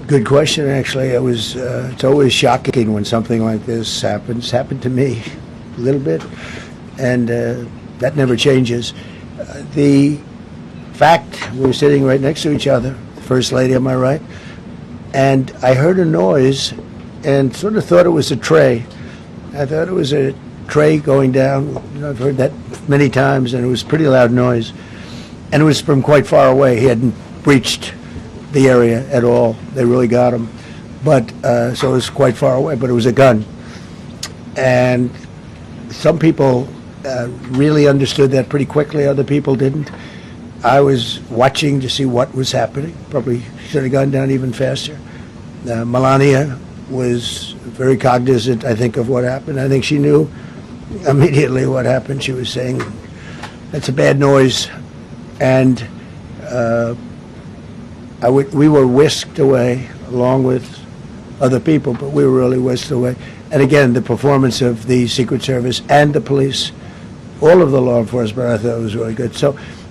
Good question, actually. It's always shocking when something like this happens. Happened to me a little bit, and that never changes. The fact we were sitting right next to each other, the First Lady on my right, and I heard a noise and sort of thought it was a tray. I thought it was a tray going down. You know, I've heard that many times, and it was a pretty loud noise. And it was from quite far away. He hadn't breached the area at all. They really got him. But so it was quite far away, but it was a gun. And some people really understood that pretty quickly. Other people didn't. I was watching to see what was happening. Probably should have gone down even faster. Melania was very cognizant, I think, of what happened. I think she knew immediately what happened. She was saying, "That's a bad noise." And we were whisked away along with other people, but we were really whisked away. And again, the performance of the Secret Service and the police, all of the law enforcement, I thought was really good. So